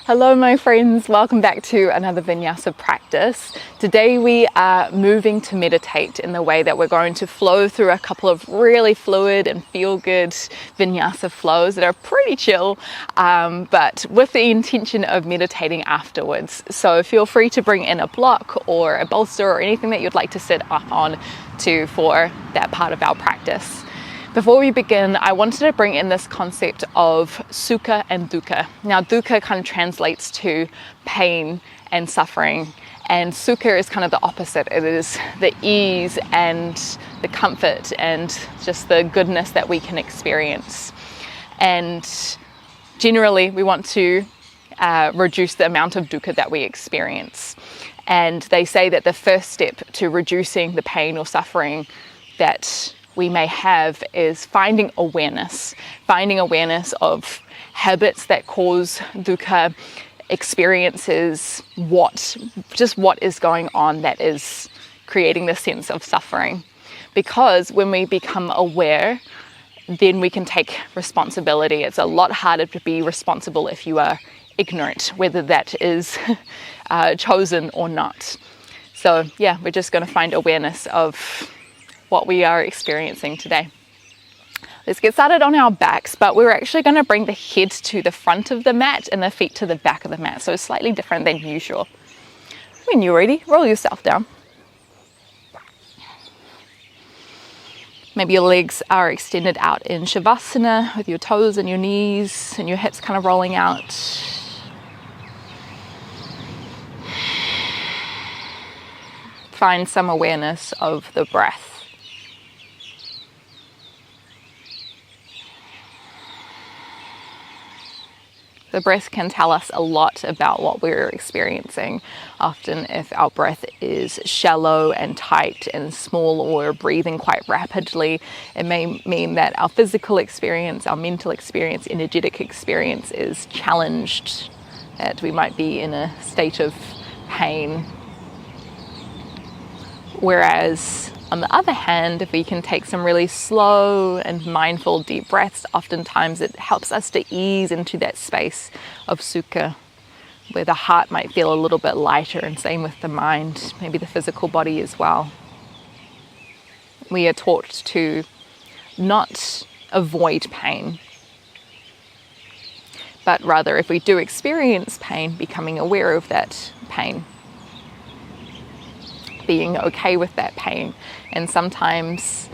Hello my friends, welcome back to another Vinyasa practice. Today we are moving to meditate in the way that we're going to flow through a couple of really fluid and feel good Vinyasa flows that are pretty chill, but with the intention of meditating afterwards. So feel free to bring in a block or a bolster or anything that you'd like to sit up on for that part of our practice. Before we begin, I wanted to bring in this concept of sukha and duhka. Now, duhka kind of translates to pain and suffering, and sukha is kind of the opposite. It is the ease and the comfort and just the goodness that we can experience. And generally, we want to reduce the amount of duhka that we experience. And they say that the first step to reducing the pain or suffering that we may have is finding awareness of habits that cause duhka, experiences, what is going on that is creating this sense of suffering. Because when we become aware, then we can take responsibility. It's a lot harder to be responsible if you are ignorant, whether that is chosen or not. So yeah, we're just going to find awareness of what we are experiencing today. Let's get started on our backs, but we're actually going to bring the head to the front of the mat and the feet to the back of the mat, so slightly different than usual. When you're ready, roll yourself down. Maybe your legs are extended out in Savasana with your toes and your knees and your hips kind of rolling out. Find some awareness of the breath. The breath can tell us a lot about what we're experiencing. Often if our breath is shallow and tight and small, or we're breathing quite rapidly, it may mean that our physical experience, our mental experience, energetic experience is challenged, that we might be in a state of pain. Whereas on the other hand, if we can take some really slow and mindful deep breaths, oftentimes it helps us to ease into that space of sukha, where the heart might feel a little bit lighter, and same with the mind, maybe the physical body as well. We are taught to not avoid pain, but rather, if we do experience pain, becoming aware of that pain, being okay with that pain. And sometimes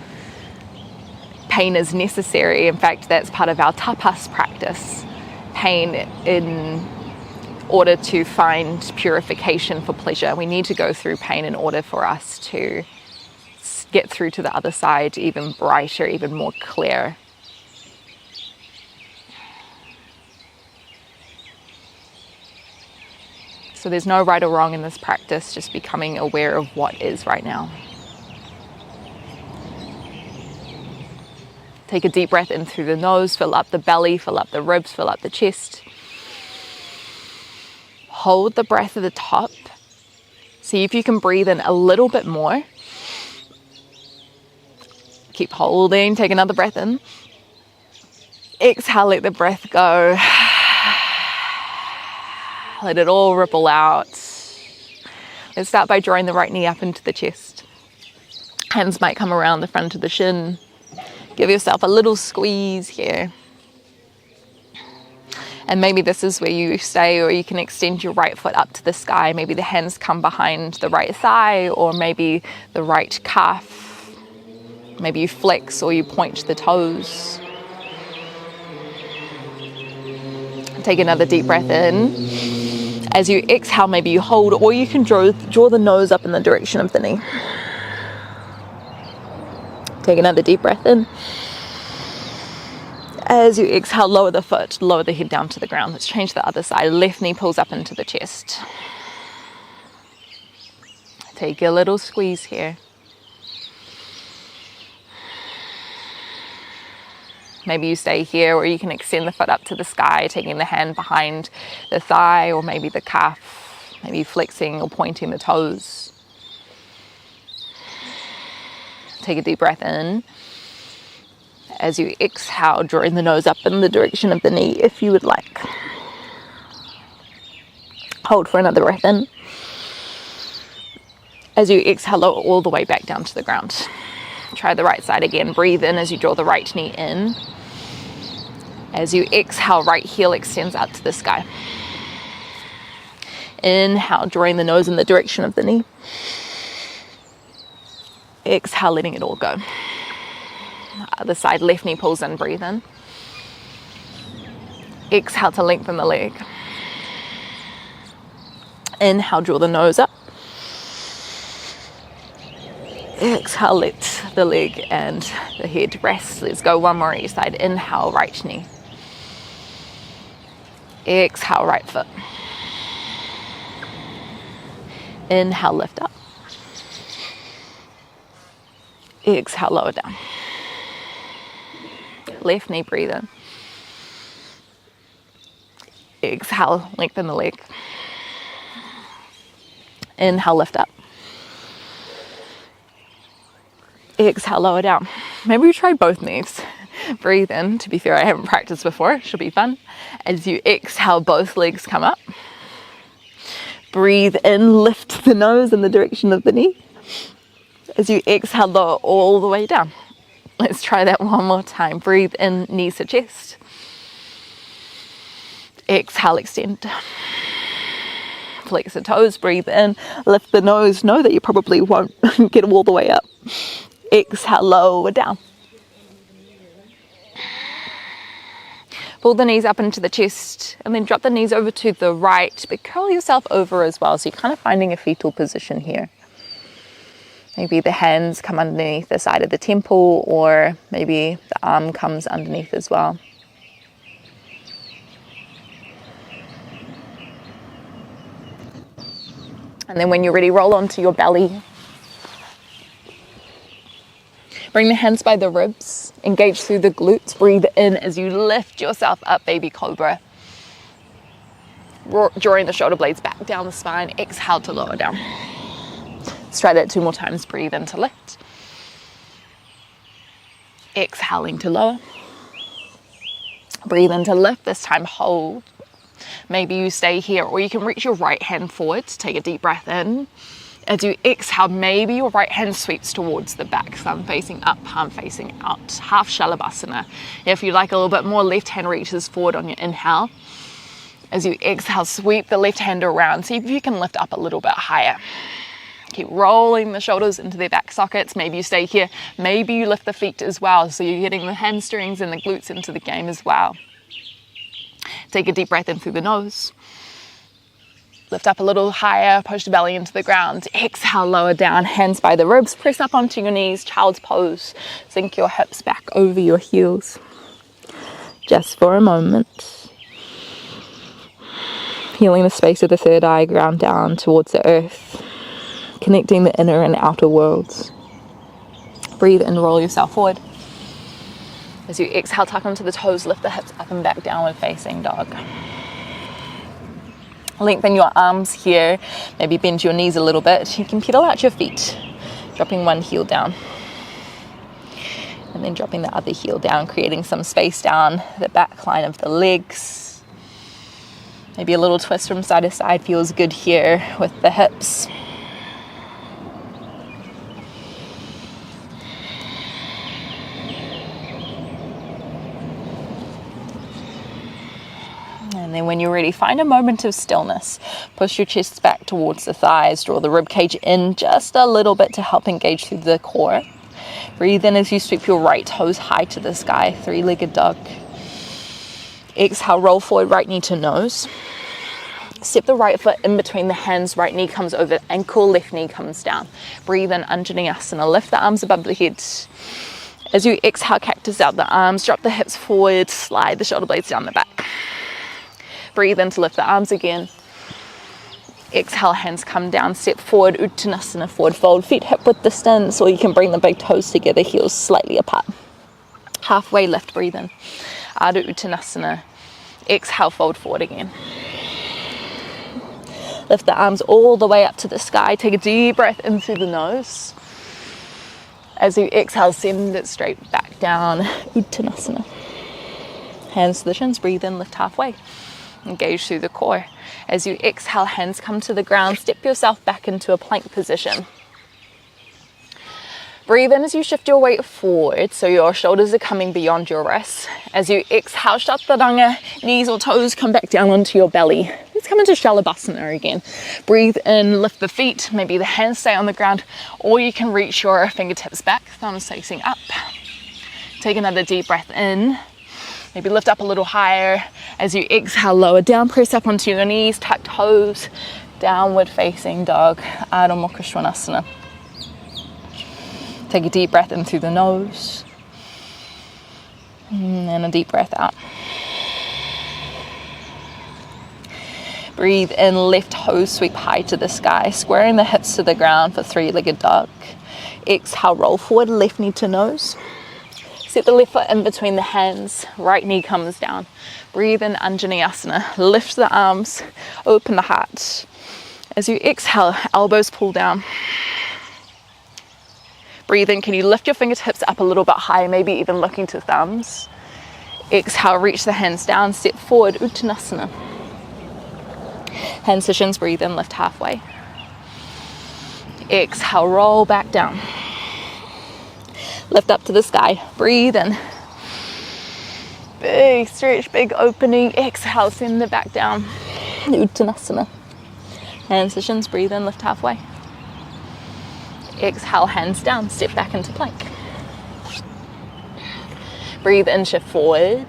pain is necessary. In fact, that's part of our tapas practice. Pain in order to find purification for pleasure. We need to go through pain in order for us to get through to the other side even brighter, even more clear. So there's no right or wrong in this practice, just becoming aware of what is right now. Take a deep breath in through the nose, fill up the belly, fill up the ribs, fill up the chest. Hold the breath at the top. See if you can breathe in a little bit more. Keep holding, take another breath in. Exhale, let the breath go. Let it all ripple out. Let's start by drawing the right knee up into the chest. Hands might come around the front of the shin. Give yourself a little squeeze here. And maybe this is where you stay, or you can extend your right foot up to the sky. Maybe the hands come behind the right thigh, or maybe the right calf. Maybe you flex or you point the toes. Take another deep breath in. As you exhale, maybe you hold, or you can draw the nose up in the direction of the knee. Take another deep breath in. As you exhale, lower the foot, lower the head down to the ground. Let's change the other side. Left knee pulls up into the chest. Take a little squeeze here. Maybe you stay here, or you can extend the foot up to the sky, taking the hand behind the thigh, or maybe the calf, maybe flexing or pointing the toes. Take a deep breath in. As you exhale, drawing the nose up in the direction of the knee if you would like. Hold for another breath in. As you exhale, lower all the way back down to the ground. Try the right side again. Breathe in as you draw the right knee in. As you exhale, right heel extends out to the sky. Inhale, drawing the nose in the direction of the knee. Exhale, letting it all go. Other side, left knee pulls in, breathe in. Exhale to lengthen the leg. Inhale, draw the nose up. Exhale, let the leg and the head rest. Let's go one more each side. Inhale, right knee. Exhale, right foot. Inhale, lift up. Exhale, lower down. Left knee, breathe in. Exhale, lengthen the leg. Inhale, lift up. Exhale, lower down. Maybe we try both knees. Breathe in. To be fair, I haven't practiced before. Should be fun. As you exhale, both legs come up. Breathe in, lift the nose in the direction of the knee. As you exhale, lower all the way down. Let's try that one more time. Breathe in, knees to chest. Exhale, extend. Flex the toes, breathe in, lift the nose. Know that you probably won't get all the way up. Exhale, lower down. Pull the knees up into the chest and then drop the knees over to the right, but curl yourself over as well. So you're kind of finding a fetal position here. Maybe the hands come underneath the side of the temple, or maybe the arm comes underneath as well. And then when you're ready, roll onto your belly. Bring the hands by the ribs, engage through the glutes, breathe in as you lift yourself up, baby cobra. Drawing the shoulder blades back down the spine, exhale to lower down. Let's try that 2 more times, breathe in to lift. Exhaling to lower. Breathe in to lift, this time hold. Maybe you stay here, or you can reach your right hand forward, take a deep breath in. As you exhale, maybe your right hand sweeps towards the back, thumb facing up, palm facing out, half Shalabhasana. If you like a little bit more, left hand reaches forward on your inhale. As you exhale, sweep the left hand around, see if you can lift up a little bit higher. Keep rolling the shoulders into their back sockets. Maybe you stay here, maybe you lift the feet as well, so you're getting the hamstrings and the glutes into the game as well. Take a deep breath in through the nose. Lift up a little higher, push the belly into the ground. Exhale, lower down, hands by the ribs. Press up onto your knees, child's pose. Sink your hips back over your heels. Just for a moment. Feeling the space of the third eye, ground down towards the earth. Connecting the inner and outer worlds. Breathe in, roll yourself forward. As you exhale, tuck onto the toes, lift the hips up and back, downward facing dog. Lengthen your arms here, maybe bend your knees a little bit. You can pedal out your feet, dropping one heel down. And then dropping the other heel down, creating some space down the back line of the legs. Maybe a little twist from side to side feels good here with the hips. And then when you're ready, find a moment of stillness. Push your chest back towards the thighs. Draw the rib cage in just a little bit to help engage through the core. Breathe in as you sweep your right toes high to the sky, three-legged dog. Exhale, roll forward, right knee to nose. Step the right foot in between the hands, right knee comes over ankle, left knee comes down. Breathe in, Anjaneyasana, lift the arms above the head. As you exhale, cactus out the arms, drop the hips forward, slide the shoulder blades down the back. Breathe in to lift the arms again. Exhale, hands come down, step forward, Uttanasana, forward fold, feet hip width distance, or you can bring the big toes together, heels slightly apart. Halfway lift, breathe in. Ardha Uttanasana. Exhale, fold forward again. Lift the arms all the way up to the sky. Take a deep breath in through the nose. As you exhale, send it straight back down, Uttanasana. Hands to the shins, breathe in, lift halfway. Engage through the core. As you exhale, hands come to the ground. Step yourself back into a plank position. Breathe in as you shift your weight forward, so your shoulders are coming beyond your wrists. As you exhale, chaturanga, knees or toes come back down onto your belly. Let's come into Shalabhasana again. Breathe in, lift the feet, maybe the hands stay on the ground, or you can reach your fingertips back, thumbs facing up. Take another deep breath in. Maybe lift up a little higher. As you exhale, lower down, press up onto your knees, tuck toes, downward facing dog, Ardha Mukha Svanasana. Take a deep breath in through the nose, and a deep breath out. Breathe in, left toes sweep high to the sky, squaring the hips to the ground for three-legged dog. Exhale, roll forward, left knee to nose. Set the left foot in between the hands, right knee comes down. Breathe in, Anjaneyasana. Lift the arms, open the heart. As you exhale, elbows pull down. Breathe in, can you lift your fingertips up a little bit higher, maybe even looking to thumbs. Exhale, reach the hands down, step forward, Uttanasana. Hands to shins, breathe in, lift halfway. Exhale, roll back down. Lift up to the sky, breathe in. Big stretch, big opening. Exhale, send it back down. Uttanasana. Hands to shins, breathe in, lift halfway. Exhale, hands down, step back into plank. Breathe in, shift forward.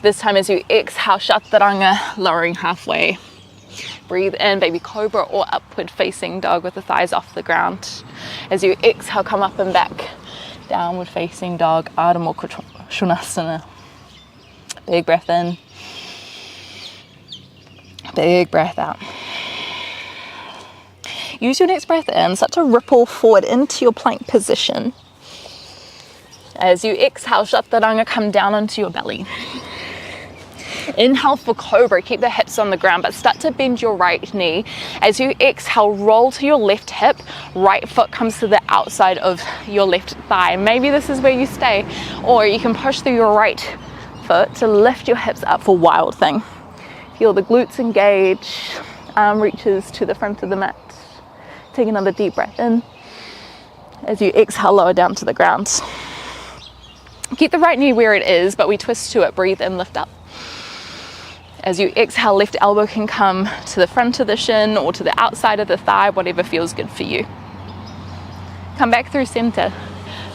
This time as you exhale, chaturanga, lowering halfway. Breathe in, baby cobra or upward facing dog with the thighs off the ground. As you exhale, come up and back. Downward facing dog, Ardha Mukha Svanasana. Big breath in. Big breath out. Use your next breath in, start to ripple forward into your plank position. As you exhale, chaturanga, come down onto your belly. Inhale for cobra, keep the hips on the ground, but start to bend your right knee. As you exhale, roll to your left hip, right foot comes to the outside of your left thigh. Maybe this is where you stay, or you can push through your right foot to lift your hips up for wild thing. Feel the glutes engage, arm reaches to the front of the mat. Take another deep breath in. As you exhale, lower down to the ground. Keep the right knee where it is, but we twist to it. Breathe in, lift up. As you exhale, left elbow can come to the front of the shin or to the outside of the thigh, whatever feels good for you. Come back through center.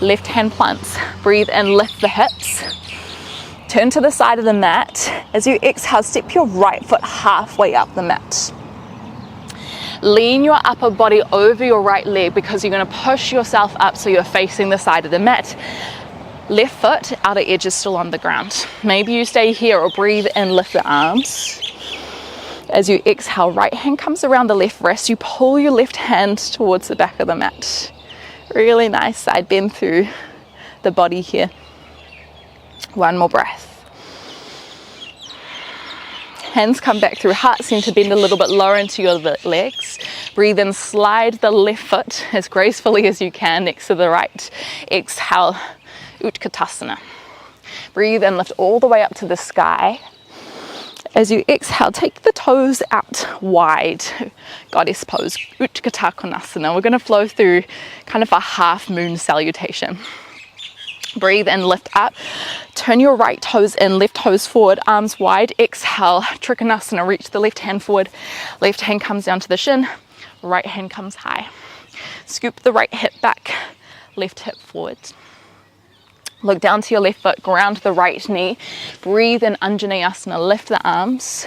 Left hand plants. Breathe in, lift the hips. Turn to the side of the mat. As you exhale, step your right foot halfway up the mat. Lean your upper body over your right leg because you're going to push yourself up so you're facing the side of the mat. Left foot, outer edge is still on the ground. Maybe you stay here or breathe in, lift the arms. As you exhale, right hand comes around the left wrist. You pull your left hand towards the back of the mat. Really nice side bend through the body here. One more breath. Hands come back through heart center, bend a little bit lower into your legs. Breathe in, slide the left foot as gracefully as you can next to the right. Exhale, Utkatasana. Breathe in, lift all the way up to the sky. As you exhale, take the toes out wide. Goddess pose, Utkata Konasana. We're going to flow through kind of a half moon salutation. Breathe in, lift up. Turn your right toes in, left toes forward, arms wide. Exhale, Trikonasana. Reach the left hand forward. Left hand comes down to the shin. Right hand comes high. Scoop the right hip back. Left hip forward. Look down to your left foot. Ground the right knee. Breathe in, Anjaneyasana. Lift the arms.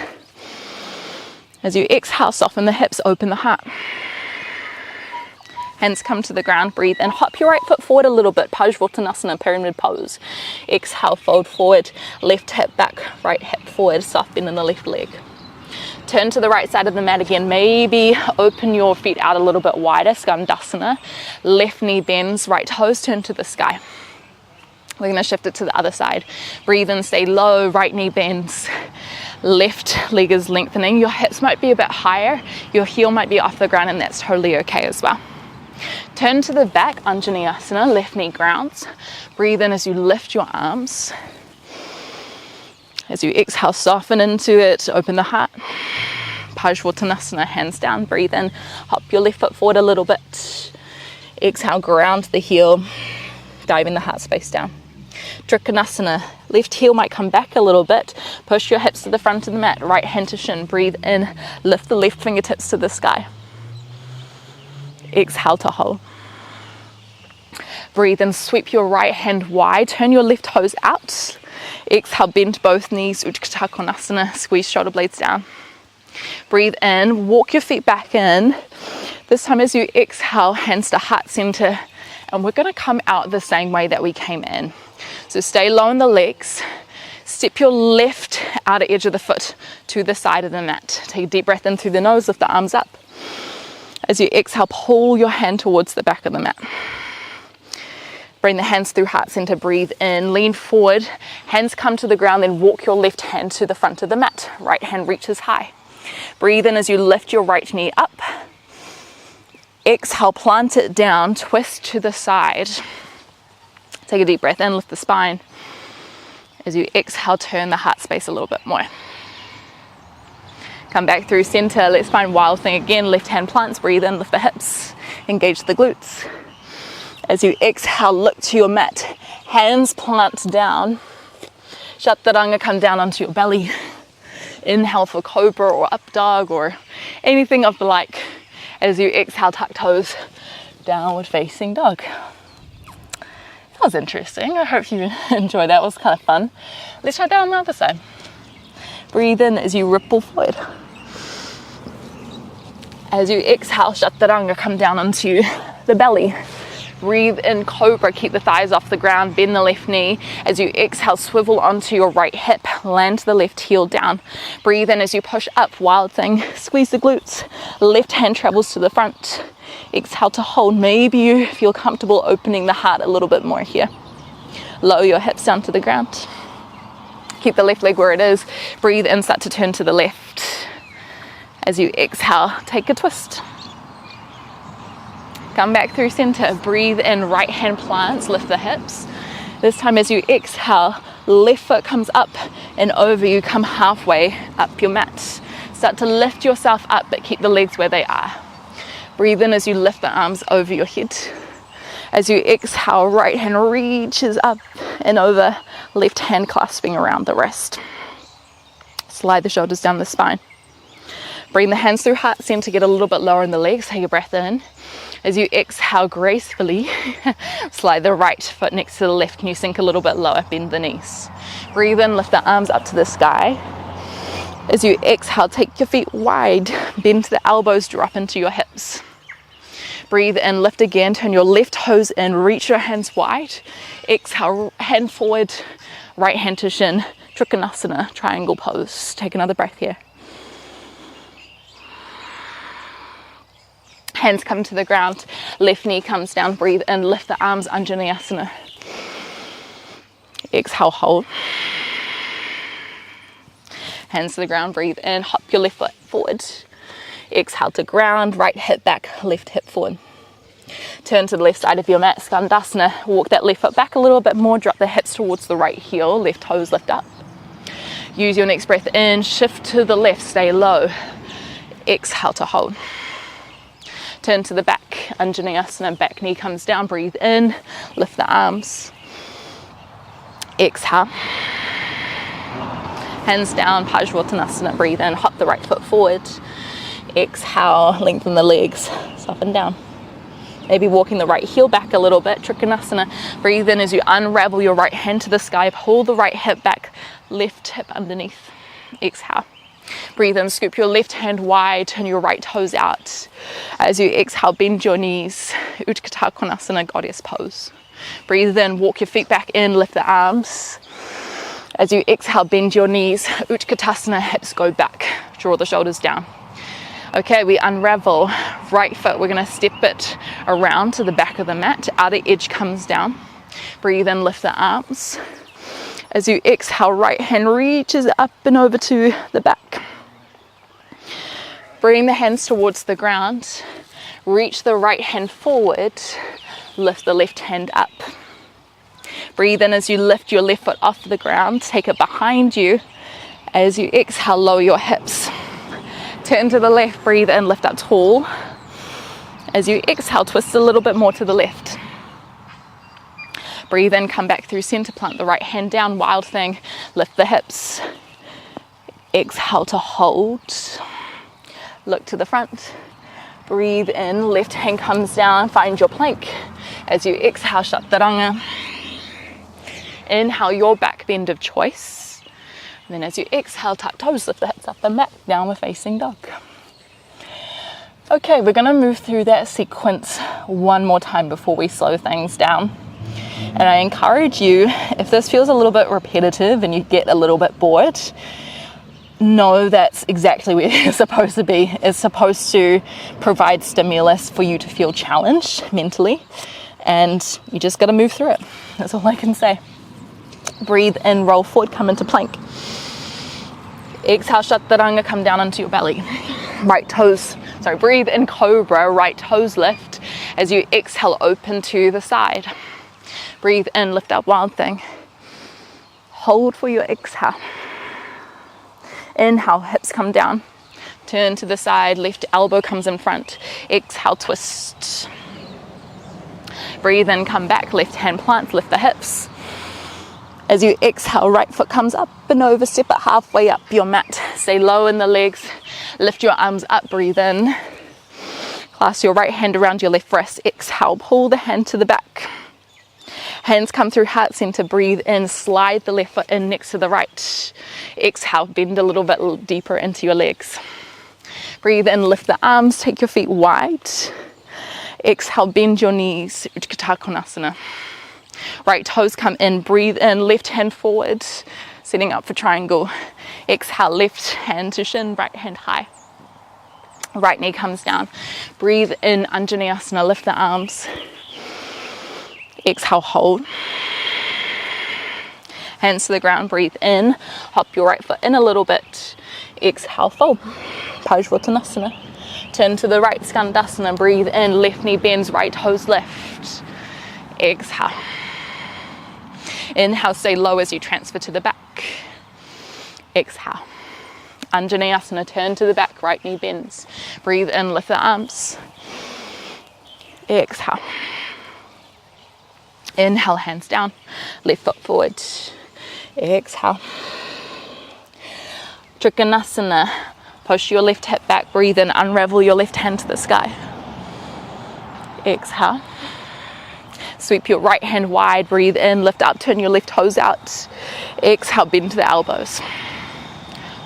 As you exhale, soften the hips, open the heart. Hands come to the ground, breathe in. Hop your right foot forward a little bit, Parsvottanasana, pyramid pose. Exhale, fold forward, left hip back, right hip forward, soft bend in the left leg. Turn to the right side of the mat again. Maybe open your feet out a little bit wider, Skandasana. Left knee bends, right toes turn to the sky. We're going to shift it to the other side. Breathe in, stay low, right knee bends. Left leg is lengthening. Your hips might be a bit higher. Your heel might be off the ground, and that's totally okay as well. Turn to the back, Anjaneyasana, left knee grounds. Breathe in as you lift your arms. As you exhale, soften into it, open the heart. Parsvottanasana, hands down, breathe in, hop your left foot forward a little bit. Exhale, ground the heel, diving the heart space down. Trikonasana, left heel might come back a little bit. Push your hips to the front of the mat, right hand to shin, breathe in, lift the left fingertips to the sky. Exhale to hold. Breathe in, sweep your right hand wide, turn your left toes out. Exhale, bend both knees, Utthita Konasana, squeeze shoulder blades down. Breathe in, walk your feet back in. This time as you exhale, hands to heart center, and we're going to come out the same way that we came in. So stay low in the legs, step your left outer edge of the foot to the side of the mat. Take a deep breath in through the nose, lift the arms up. As you exhale, pull your hand towards the back of the mat. Bring the hands through heart center, breathe in, lean forward, hands come to the ground, then walk your left hand to the front of the mat. Right hand reaches high. Breathe in as you lift your right knee up. Exhale, plant it down, twist to the side. Take a deep breath in, lift the spine. As you exhale, turn the heart space a little bit more. Come back through center, let's find wild thing again. Left hand plants, breathe in, lift the hips, engage the glutes. As you exhale, look to your mat, hands plant down. Chaturanga, come down onto your belly. Inhale for cobra or up dog or anything of the like. As you exhale, tuck toes, downward facing dog. That was interesting. I hope you enjoyed that. It was kind of fun. Let's try down the other side. Breathe in as you ripple forward. As you exhale, Chaturanga, come down onto the belly. Breathe in, cobra, keep the thighs off the ground, bend the left knee. As you exhale, swivel onto your right hip, land the left heel down. Breathe in as you push up, wild thing, squeeze the glutes. Left hand travels to the front. Exhale to hold. Maybe you feel comfortable opening the heart a little bit more here. Lower your hips down to the ground. Keep the left leg where it is. Breathe in, start to turn to the left. As you exhale, take a twist. Come back through center, breathe in, right hand plants, lift the hips. This time as you exhale, left foot comes up and over, you come halfway up your mat. Start to lift yourself up, but keep the legs where they are. Breathe in as you lift the arms over your head. As you exhale, right hand reaches up and over, left hand clasping around the wrist. Slide the shoulders down the spine. Bring the hands through heart center, get a little bit lower in the legs, take a breath in. As you exhale gracefully, slide the right foot next to the left. Can you sink a little bit lower, bend the knees. Breathe in, lift the arms up to the sky. As you exhale, take your feet wide, bend the elbows, drop into your hips. Breathe in, lift again, turn your left toes in, reach your hands wide. Exhale, hand forward, right hand to shin, Trikonasana, triangle pose. Take another breath here. Hands come to the ground, left knee comes down, breathe in, lift the arms, Anjaneyasana. Exhale, hold. Hands to the ground, breathe in, hop your left foot forward. Exhale to ground, right hip back, left hip forward. Turn to the left side of your mat, Skandasana. Walk that left foot back a little bit more, drop the hips towards the right heel, left toes lift up. Use your next breath in, shift to the left, stay low. Exhale to hold. Turn to the back, Anjaneyasana, back knee comes down, breathe in, lift the arms. Exhale. Hands down, Parsvottanasana, breathe in, hop the right foot forward. Exhale, lengthen the legs, soften down. Maybe walking the right heel back a little bit, Trikonasana. Breathe in as you unravel your right hand to the sky, pull the right hip back, left hip underneath. Exhale. Breathe in, scoop your left hand wide, turn your right toes out. As you exhale, bend your knees, Utthita Konasana, goddess pose. Breathe in, walk your feet back in, lift the arms. As you exhale, bend your knees, Utkatasana, hips go back, draw the shoulders down. Okay, we unravel, right foot, we're gonna step it around to the back of the mat, outer edge comes down. Breathe in, lift the arms. As you exhale, right hand reaches up and over to the back. Bring the hands towards the ground. Reach the right hand forward. Lift the left hand up. Breathe in as you lift your left foot off the ground. Take it behind you. As you exhale, lower your hips. Turn to the left, breathe in, lift up tall. As you exhale, twist a little bit more to the left. Breathe in, come back through center, plant the right hand down, wild thing, lift the hips. Exhale to hold. Look to the front. Breathe in, left hand comes down, find your plank. As you exhale, chaturanga. Inhale, your back bend of choice. And then as you exhale, tuck toes, lift the hips up and back, downward facing dog. Okay, we're gonna move through that sequence one more time before we slow things down. And I encourage you, if this feels a little bit repetitive and you get a little bit bored, know that's exactly where you're supposed to be. It's supposed to provide stimulus for you to feel challenged mentally, and you just gotta move through it. That's all I can say. Breathe in, roll forward, come into plank. Exhale, chaturanga, come down onto your belly. Breathe in, cobra, right toes lift. As you exhale, open to the side. Breathe in, lift up, wild thing. Hold for your exhale. Inhale, hips come down. Turn to the side, left elbow comes in front. Exhale, twist. Breathe in, come back, left hand plants, lift the hips. As you exhale, right foot comes up and over, step it halfway up your mat. Stay low in the legs, lift your arms up, breathe in. Clasp your right hand around your left wrist. Exhale, pull the hand to the back. Hands come through heart center, breathe in, slide the left foot in next to the right. Exhale, bend a little bit deeper into your legs. Breathe in, lift the arms, take your feet wide. Exhale, bend your knees, Utkatta Konasana. Right toes come in, breathe in, left hand forward, setting up for triangle. Exhale, left hand to shin, right hand high. Right knee comes down. Breathe in, Anjaneyasana, lift the arms. Exhale, hold. Hands to the ground, breathe in. Hop your right foot in a little bit. Exhale, fold. Pajvottanasana. Turn to the right, Skandasana, breathe in. Left knee bends, right toes lift. Exhale. Inhale, stay low as you transfer to the back. Exhale. Anjaneyasana, turn to the back, right knee bends. Breathe in, lift the arms. Exhale. Inhale, hands down, left foot forward. Exhale. Trikonasana, push your left hip back, breathe in, unravel your left hand to the sky. Exhale. Sweep your right hand wide, breathe in, lift up, turn your left toes out. Exhale, bend to the elbows.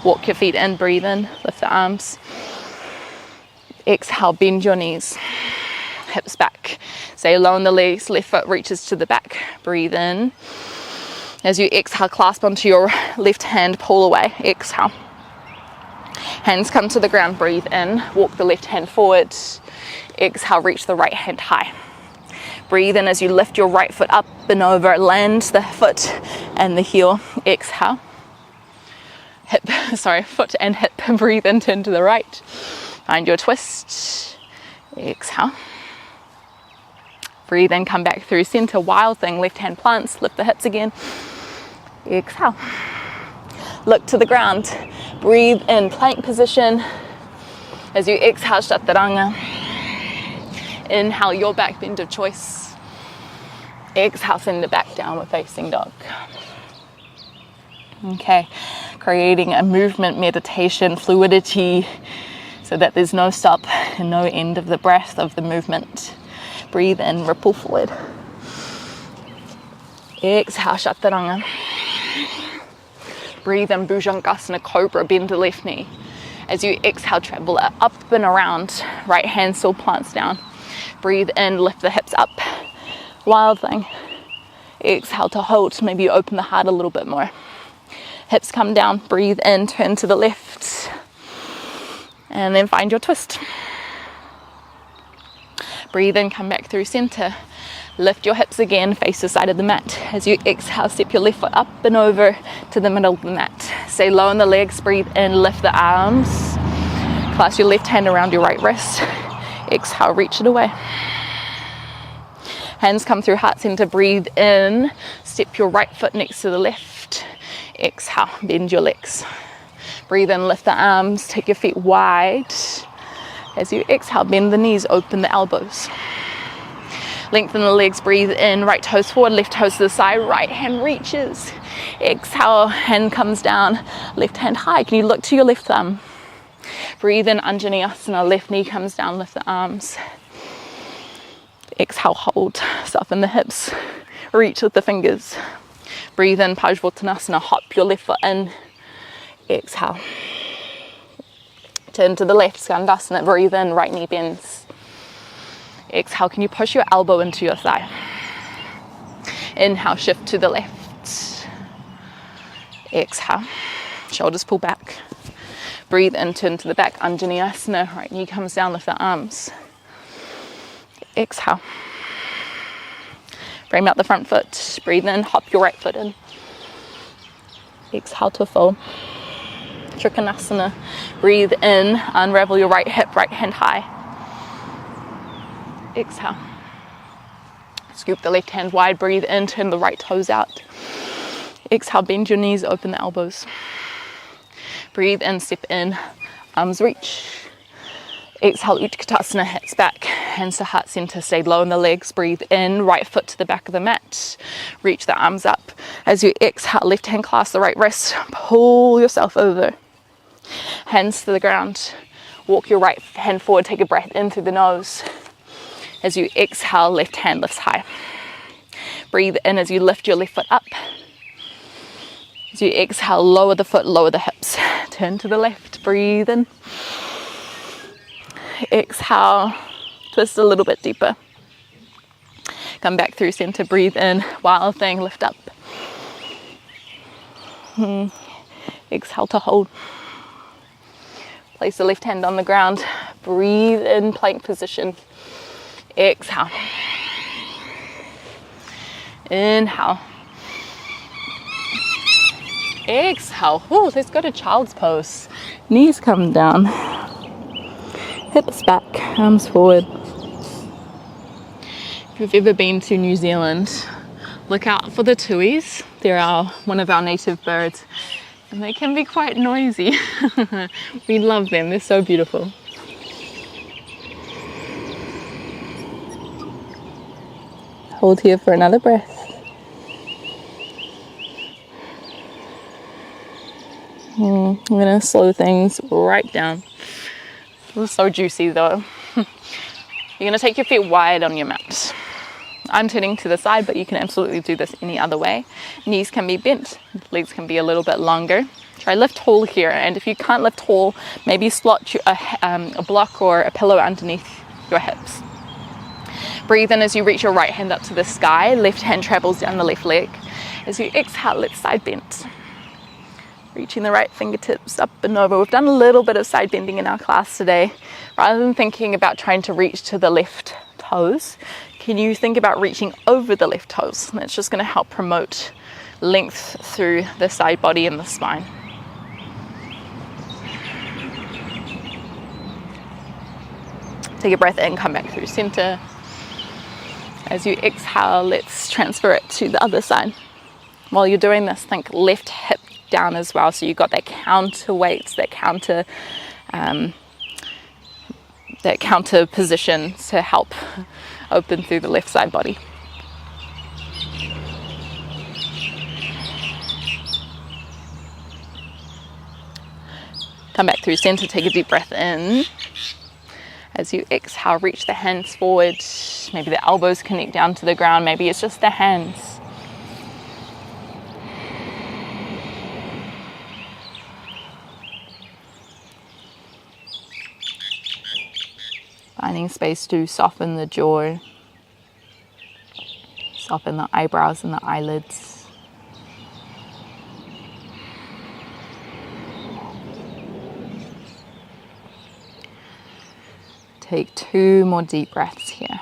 Walk your feet in, breathe in, lift the arms. Exhale, bend your knees, hips back. Stay low in the legs, left foot reaches to the back, breathe in. As you exhale, clasp onto your left hand, pull away, exhale. Hands come to the ground, breathe in, walk the left hand forward. Exhale, reach the right hand high. Breathe in as you lift your right foot up and over, land the foot and the heel. Exhale. Foot and hip, breathe in, turn to the right. Find your twist. Exhale. Breathe in, come back through center, wild thing, left hand plants, lift the hips again. Exhale. Look to the ground. Breathe in, plank position. As you exhale, chaturanga. Inhale, your back bend of choice. Exhale, send it back, downward facing dog. Okay, creating a movement meditation fluidity so that there's no stop and no end of the breath of the movement. Breathe in, ripple forward. Exhale, chaturanga. Breathe in, bhujangasana, cobra, bend the left knee. As you exhale, travel up and around. Right hand still plants down. Breathe in, lift the hips up. Wild thing. Exhale to hold. Maybe you open the heart a little bit more. Hips come down. Breathe in, turn to the left. And then find your twist. Breathe in, come back through center. Lift your hips again, face the side of the mat. As you exhale, step your left foot up and over to the middle of the mat. Stay low in the legs, breathe in, lift the arms. Clasp your left hand around your right wrist. Exhale, reach it away. Hands come through heart center, breathe in. Step your right foot next to the left. Exhale, bend your legs. Breathe in, lift the arms, take your feet wide. As you exhale, bend the knees, open the elbows. Lengthen the legs, breathe in, right toes forward, left toes to the side, right hand reaches. Exhale, hand comes down, left hand high. Can you look to your left thumb? Breathe in, Vinyasa, left knee comes down, lift the arms. Exhale, hold, soften the hips, reach with the fingers. Breathe in, Parsvottanasana, hop your left foot in. Exhale. Turn to the left, Skandasana, breathe in, right knee bends. Exhale, can you push your elbow into your thigh? Inhale, shift to the left. Exhale, shoulders pull back. Breathe in, turn to the back, Vinyasa, right knee comes down, lift the arms. Exhale. Frame out the front foot, breathe in, hop your right foot in. Exhale to fold. Trikonasana, breathe in, unravel your right hip, right hand high. Exhale. Scoop the left hand wide, breathe in, turn the right toes out. Exhale, bend your knees, open the elbows. Breathe in, step in, arms reach. Exhale, Utkatasana, hips back, hands to heart center, stay low in the legs. Breathe in, right foot to the back of the mat. Reach the arms up. As you exhale, left hand clasp the right wrist, pull yourself over. Hands to the ground. Walk your right hand forward, take a breath in through the nose. As you exhale, left hand lifts high. Breathe in as you lift your left foot up. As you exhale, lower the foot, lower the hips. Turn to the left, breathe in. Exhale, twist a little bit deeper. Come back through center, breathe in, wild thing, lift up. Exhale to hold. Place the left hand on the ground, breathe in, plank position. Exhale. Inhale. Exhale. Ooh, let's go to child's pose. Knees come down. Hips back, arms forward. If you've ever been to New Zealand, look out for the tuis. They're one of our native birds, and they can be quite noisy. We love them, they're so beautiful. Hold here for another breath. I'm going to slow things right down. This is so juicy though. You're going to take your feet wide on your mat. I'm turning to the side, but you can absolutely do this any other way. Knees can be bent, legs can be a little bit longer. Try lift tall here, and if you can't lift tall, maybe slot a block or a pillow underneath your hips. Breathe in as you reach your right hand up to the sky, left hand travels down the left leg. As you exhale, left side bend. Reaching the right fingertips up and over. We've done a little bit of side bending in our class today. Rather than thinking about trying to reach to the left toes, can you think about reaching over the left toes? That's just going to help promote length through the side body and the spine. Take a breath in, come back through center. As you exhale, let's transfer it to the other side. While you're doing this, think left hip down as well, so you've got that counterweight, that counter position to help open through the left side body. Come back through center, take a deep breath in. As you exhale, reach the hands forward. Maybe the elbows connect down to the ground, maybe it's just the hands. Finding space to soften the jaw, soften the eyebrows and the eyelids. Take 2 more deep breaths here.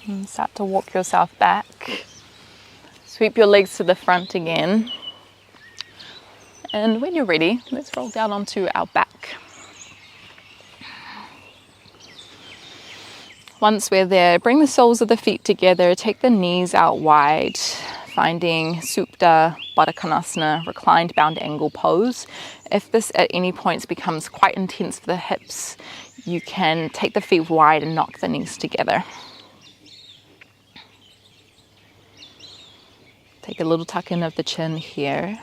And start to walk yourself back. Sweep your legs to the front again. And when you're ready, let's roll down onto our back. Once we're there, bring the soles of the feet together, take the knees out wide, finding Supta Baddha Konasana, reclined bound angle pose. If this at any points becomes quite intense for the hips, you can take the feet wide and knock the knees together. Take a little tuck in of the chin here.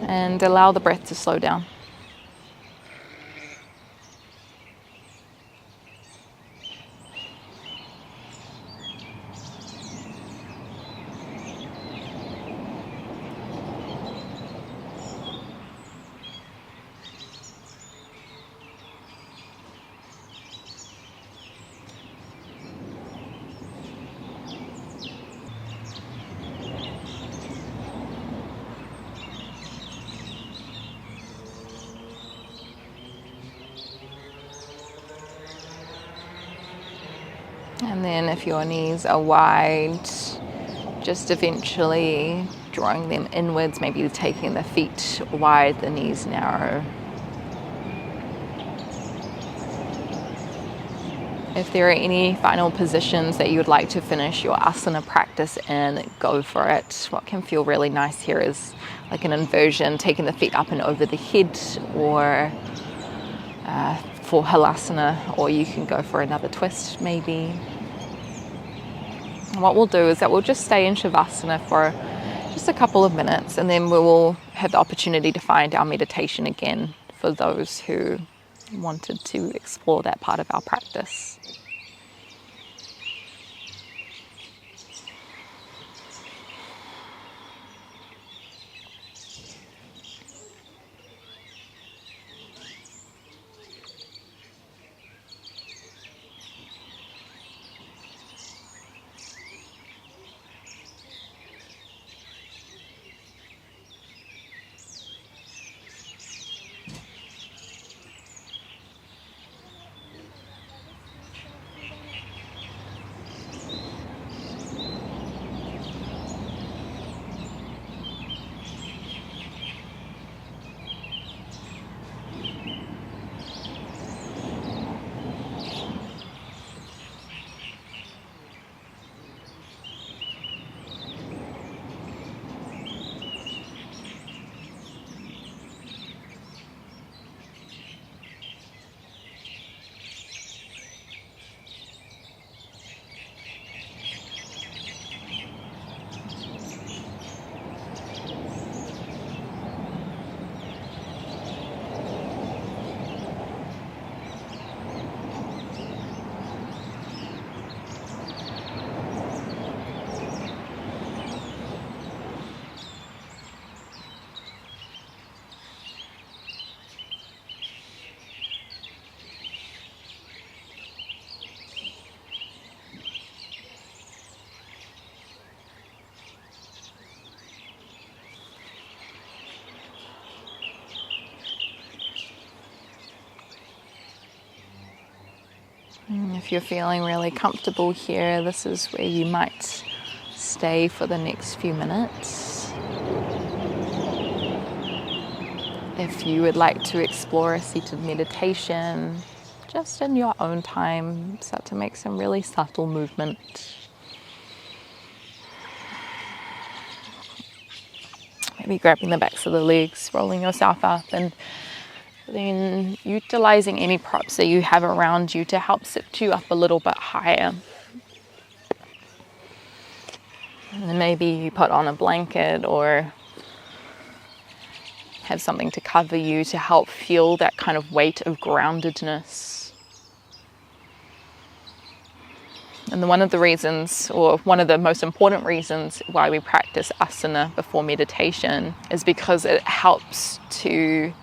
And allow the breath to slow down. And then if your knees are wide, just eventually drawing them inwards, maybe taking the feet wide, the knees narrow. If there are any final positions that you would like to finish your asana practice in, go for it. What can feel really nice here is like an inversion, taking the feet up and over the head, or for halasana, or you can go for another twist maybe. And what we'll do is that we'll just stay in Shavasana for just a couple of minutes, and then we will have the opportunity to find our meditation again for those who wanted to explore that part of our practice. If you're feeling really comfortable here, this is where you might stay for the next few minutes. If you would like to explore a seated meditation, just in your own time, start to make some really subtle movement. Maybe grabbing the backs of the legs, rolling yourself up, and then utilizing any props that you have around you to help sit you up a little bit higher. And then maybe you put on a blanket or have something to cover you to help feel that kind of weight of groundedness. And one of the reasons, or one of the most important reasons why we practice asana before meditation is because it helps to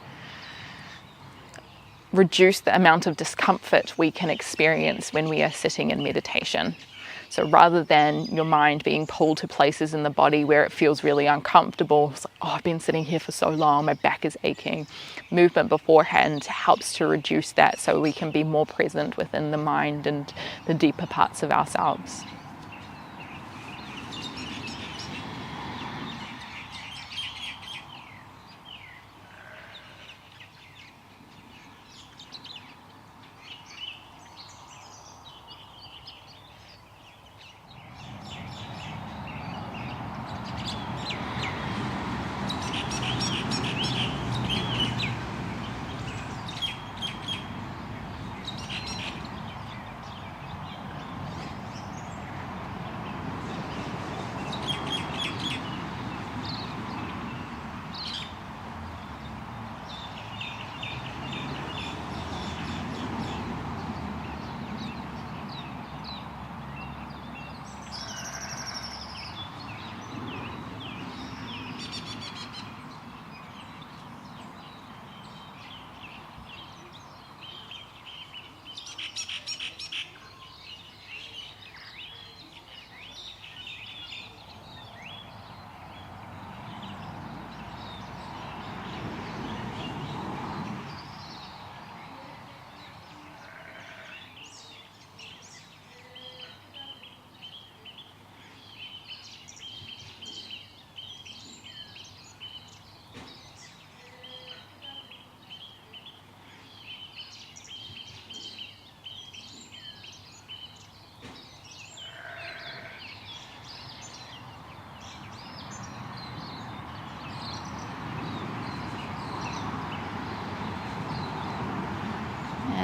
reduce the amount of discomfort we can experience when we are sitting in meditation. So rather than your mind being pulled to places in the body where it feels really uncomfortable, it's like, oh, I've been sitting here for so long, my back is aching. Movement beforehand helps to reduce that so we can be more present within the mind and the deeper parts of ourselves.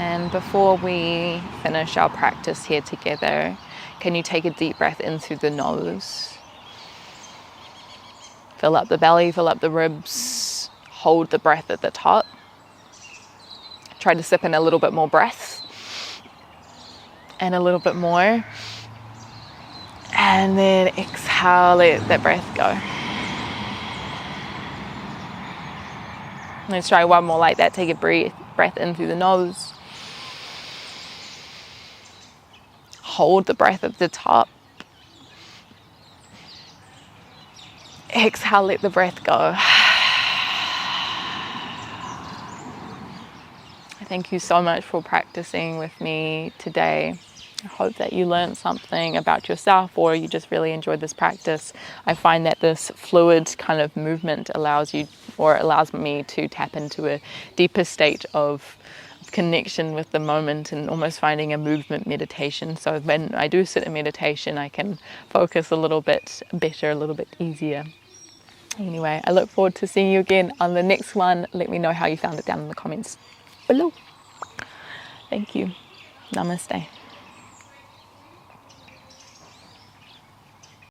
And before we finish our practice here together, can you take a deep breath in through the nose? Fill up the belly, fill up the ribs, hold the breath at the top. Try to sip in a little bit more breath. And a little bit more. And then exhale, let that breath go. Let's try one more like that. Take a breath in through the nose. Hold the breath at the top. Exhale, let the breath go. Thank you so much for practicing with me today. I hope that you learned something about yourself, or you just really enjoyed this practice. I find that this fluid kind of movement allows me to tap into a deeper state of connection with the moment and almost finding a movement meditation. So when I do sit in meditation, I can focus a little bit better, a little bit easier. Anyway, I look forward to seeing you again on the next one. Let me know how you found it down in the comments below. Thank you. Namaste.